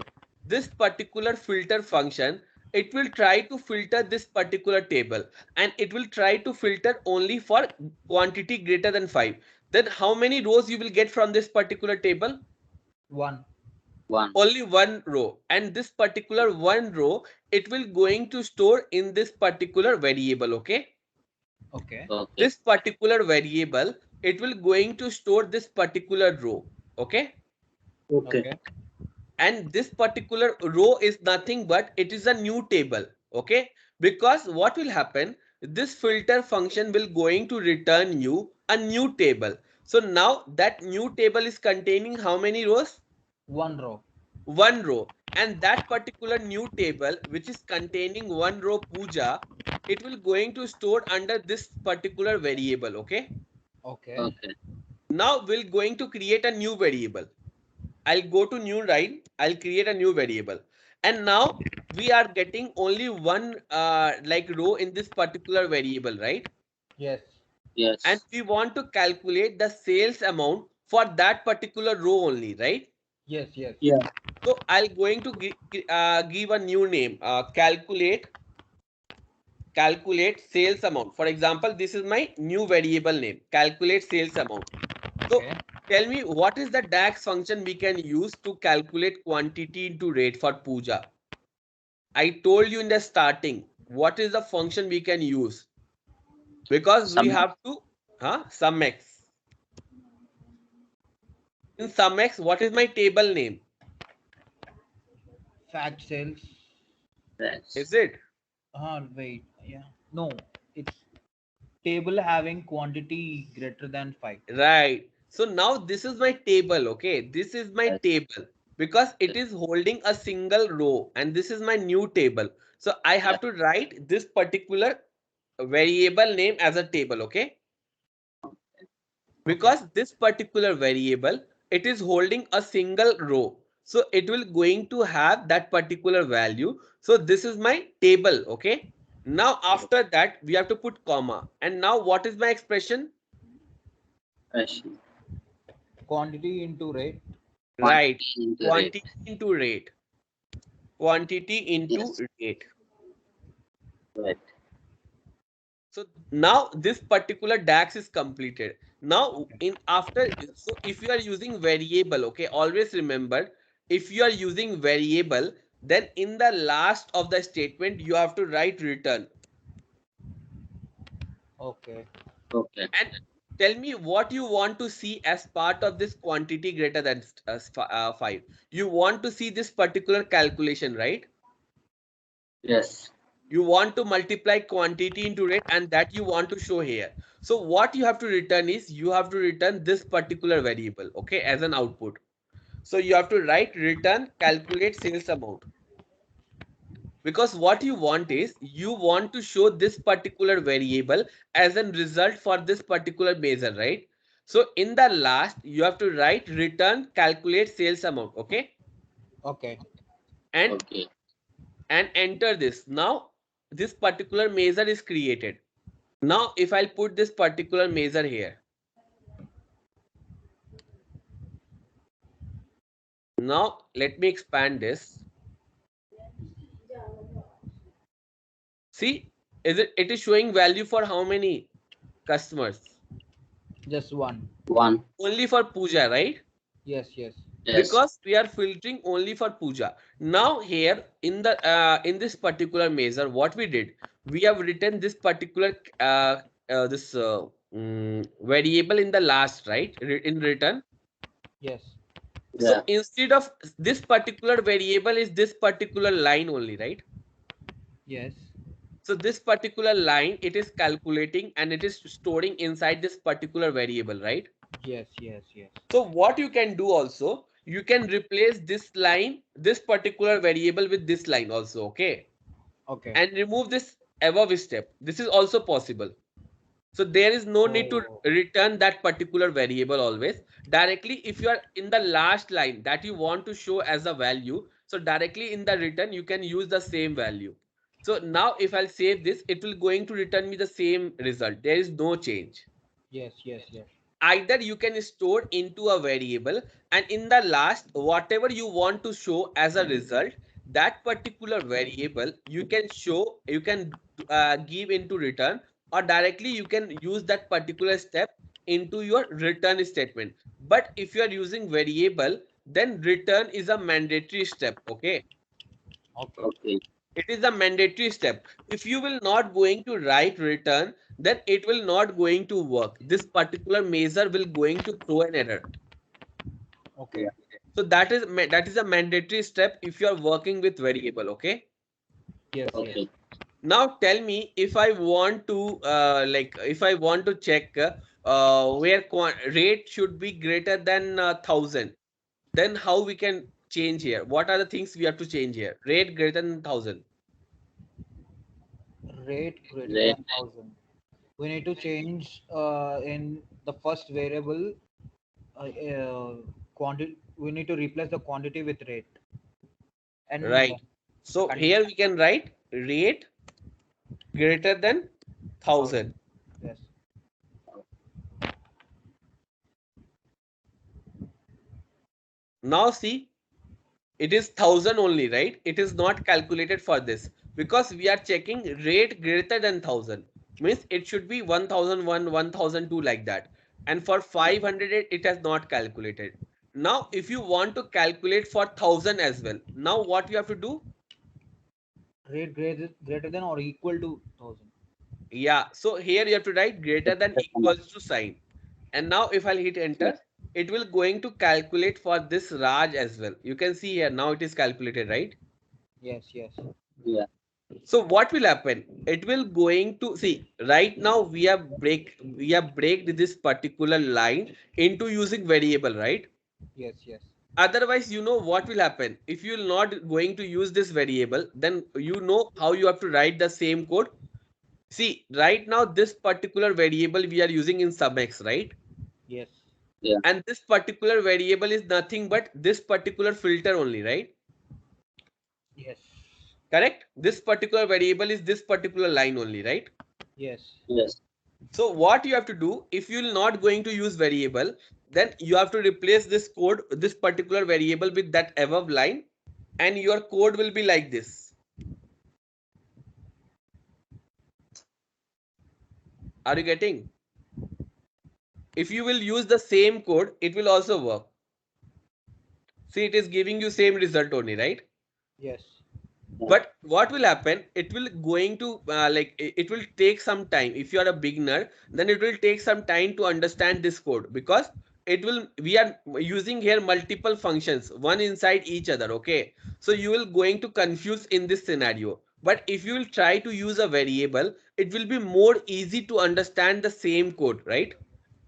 This particular filter function, it will try to filter this particular table, and it will try to filter only for quantity greater than 5. Then how many rows you will get from this particular table? 1. one. Only one row, and this particular one row, it will going to store in this particular variable. Okay, Okay. Okay. this particular variable, it will going to store this particular row. Okay, Okay. Okay. and this particular row is nothing but it is a new table. Okay, because what will happen, this filter function will going to return you a new table. So now that new table is containing how many rows? 1 row. One row, and that particular new table which is containing one row puja, it will going to store under this particular variable. Okay, Okay. Okay. now we're going to create a new variable. I'll go to new line, I'll create a new variable, and now we are getting only one like row in this particular variable, right? Yes. And Yes. we want to calculate the sales amount for that particular row only, right? Yes. Yes. Yeah. So I'll going to give a new name, calculate sales amount. For example, this is my new variable name, calculate sales amount. So Okay. tell me, what is the DAX function we can use to calculate quantity into rate for puja? I told you in the starting, what is the function we can use? because we Sum have to sum x. In sum x, what is my table name? Fact sales. Yes. Is it? Wait. Yeah. No, it's table having quantity greater than 5. Right. So now this is my table, okay? This is my Yes. table because it is holding a single row and this is my new table. So I have to write this particular variable name as a table, okay? Because this particular variable, it is holding a single row. So it will going to have that particular value. So this is my table, okay? Now after that, we have to put comma. And now what is my expression? Question. Quantity into rate. Right. Quantity into rate. Quantity into rate. Quantity into Yes. rate. Right. So now this particular DAX is completed. Now in after, so if you are using variable, okay, always remember, if you are using variable, then in the last of the statement, you have to write return. Okay. Okay. And tell me what you want to see as part of this quantity greater than 5. You want to see this particular calculation, right? Yes. You want to multiply quantity into rate and that you want to show here. So what you have to return is you have to return this particular variable, okay, as an output. So you have to write return calculate sales amount, because what you want is you want to show this particular variable as a result for this particular measure, right? So in the last you have to write return calculate sales amount, okay, Okay. and Okay. enter this. Now this particular measure is created. Now if I'll put this particular measure here, now let me expand this. See, it is showing value for how many customers? Just one. One. Only for Puja, right? Yes. Yes. Yes. Because we are filtering only for Puja. Now here in this particular measure, what we did, we have written this particular this variable in the last, right? In return. Yes. Yeah. So instead of this particular variable is this particular line only, right? Yes. So this particular line, it is calculating and it is storing inside this particular variable, right? Yes. Yes. Yes. So what you can do also, you can replace this line, this particular variable with this line also, okay? Okay. And remove this above step. This is also possible. So there is no need to Oh. return that particular variable always. Directly, if you are in the last line that you want to show as a value, so directly in the return, you can use the same value. So now if I'll save this, it will going to return me the same result. There is no change. Yes. Yes. Yes. Either you can store into a variable and in the last, whatever you want to show as a result, that particular variable you can show, you can give into return, or directly you can use that particular step into your return statement. But if you are using variable, then return is a mandatory step, okay? Okay. Okay. It is a mandatory step. If you will not going to write return, then it will not going to work. This particular measure will going to throw an error. Okay. So that is a mandatory step if you are working with variable, okay? Yes. Yes. Okay. Now tell me, if I want to if I want to check where rate should be greater than 1,000, then how we can change here? What are the things we have to change here? Rate greater than 1,000. Rate greater Rate. than 1,000. We need to change in the first variable quantity. We need to replace the quantity with rate. And Right. So continue. here we can write rate greater than 1,000. Yes. Now see, it is 1,000 only, right? It is not calculated for this because we are checking rate greater than 1,000. Means it should be 1,001, 1,002 like that. And for 500, it has not calculated. Now, if you want to calculate for 1,000 as well, now what you have to do? Rate greater than or equal to 1,000. Yeah. So here you have to write greater than equals to sign. And now if I'll hit enter, it will going to calculate for this Raj as well. You can see here now it is calculated, right? Yes, yes. Yeah. So what will happen? It will going to see right now we have breaked this particular line into using variable, right? Yes, yes. Otherwise, you know what will happen if you're not going to use this variable, then you know how you have to write the same code. See, right now this particular variable we are using in subx, right? Yes. Yeah. And this particular variable is nothing but this particular filter only, right? Yes. Correct? This particular variable is this particular line only, right? Yes. Yes. So what you have to do, if you're not going to use variable, then you have to replace this code, this particular variable with that above line, and your code will be like this. Are you getting? If you will use the same code, it will also work. See, it is giving you same result only, right? Yes. But what will happen, it will going to it will take some time. If you are a beginner, then it will take some time to understand this code, because it will we are using here multiple functions, one inside each other. Okay, so you will going to confuse in this scenario. But if you will try to use a variable, it will be more easy to understand the same code, right?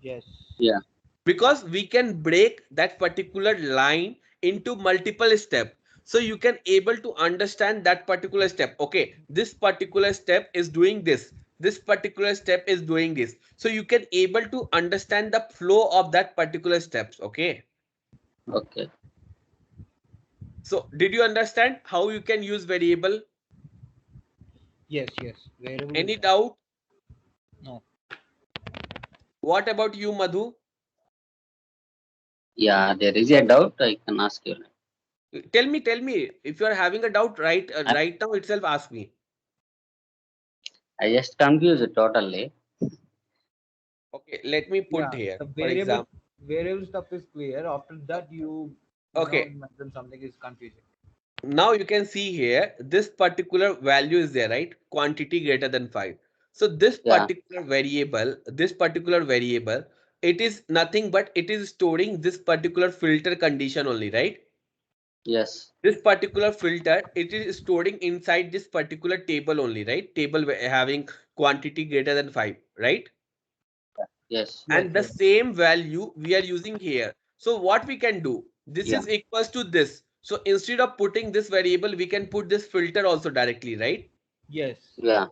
Yes. Yeah. Because we can break that particular line into multiple steps, so you can able to understand that particular step. Okay, this particular step is doing this, this particular step is doing this, so you can able to understand the flow of that particular steps. Okay, Okay. so did you understand how you can use variable? Yes, yes. Variable is Any that. doubt? No. What about you, Madhu? Yeah. There is a doubt. I can ask you. Tell me if you are having a doubt, right? I, Right now itself ask me. I just confused totally. Okay, let me put Yeah. here The for example. variable stuff is clear. After that, Okay, mention something is confusing. now you can see here this particular value is there, right? Quantity greater than 5. So Yeah. this particular variable, it is nothing but it is storing this particular filter condition only, right? Yes. This particular filter, it is storing inside this particular table only, right? Table having quantity greater than 5, right? Yes. Yes, And the yes. same value we are using here. So what we can do, this Yeah. is equals to this. So instead of putting this variable, we can put this filter also directly, right? Yes. Yeah.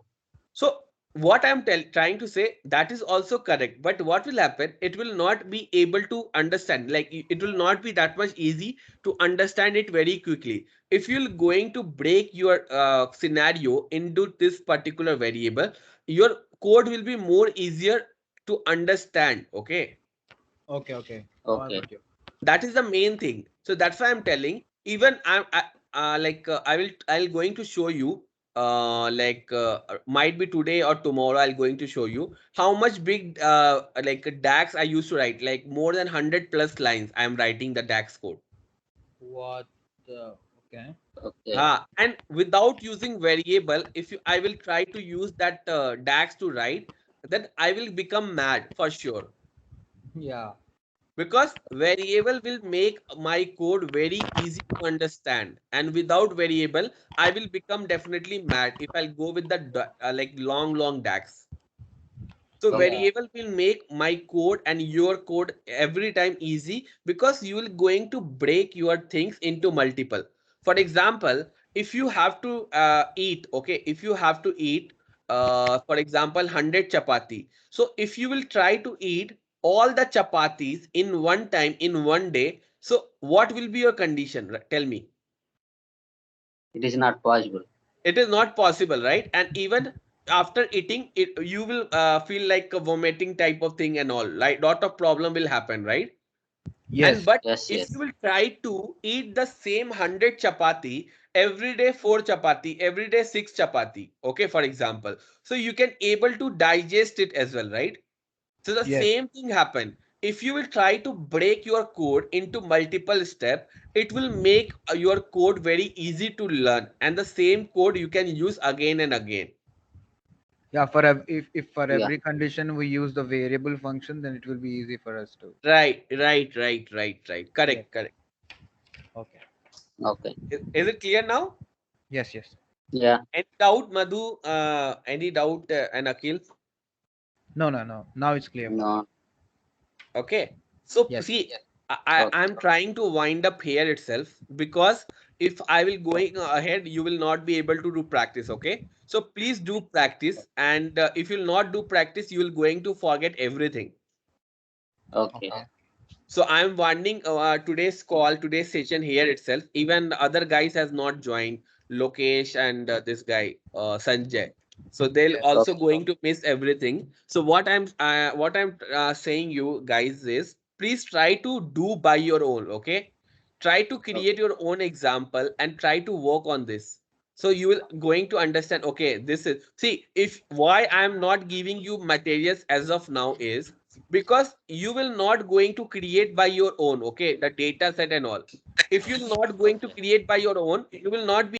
So what I'm trying to say, that is also correct. But what will happen, it will not be able to understand, like it will not be that much easy to understand it very quickly. If you're going to break your scenario into this particular variable, your code will be more easier to understand. Okay, Okay, okay. Now I Okay. got you. that is the main thing. So that's why I'm telling, even I'll going to show you might be today or tomorrow, I'll going to show you how much big dax I used to write, like more than 100 plus lines I am writing the dax code. What the? Okay. Okay. And without using variable, if you, I will try to use that dax to write, then I will become mad for sure, Yeah. because variable will make my code very easy to understand, and without variable I will become definitely mad if I'll go with the long dax. So Okay. Yeah. variable will make my code and your code every time easy, because you will going to break your things into multiple. For example, if you have to eat, okay, if you have to eat, for example, 100 chapati. So if you will try to eat all the chapatis in one time in one day, so what will be your condition? Tell me. It is not possible. It is not possible, right? And even after eating it, you will feel like a vomiting type of thing and all, like lot of problem will happen, right? And Yes. but Yes. if you Yes. will try to eat the same 100 chapati every day, 4 chapati every day, 6 chapati, okay, for example, so you can able to digest it as well, right? So the Yes. same thing happen. If you will try to break your code into multiple steps, it will make your code very easy to learn, and the same code you can use again and again. Yeah, if for Yeah. every condition we use the variable function, then it will be easy for us to. Right. Correct, Yes. correct. Okay. Okay. Is it clear now? Yes, yes. Yeah. Any doubt, Madhu? Any doubt, and Akhil? No, no, no. Now it's clear for me. No. Okay. So Yes. see, Okay. I'm trying to wind up here itself, because if I will going ahead, you will not be able to do practice. Okay. So please do practice, and if you'll not do practice, you will going to forget everything. Okay. Okay. So I'm winding today's call, today's session here itself. Even the other guys has not joined, Lokesh and this guy Sanjay. So they'll Yes. also Okay. going to miss everything. So what I'm saying you guys is, please try to do by your own. Okay, try to Okay. create your own example and try to work on this. So you will going to understand. Okay, this is, see, if why I'm not giving you materials as of now is because you will not going to create by your own, okay, the data set and all. If you're not going to create by your own, you will not be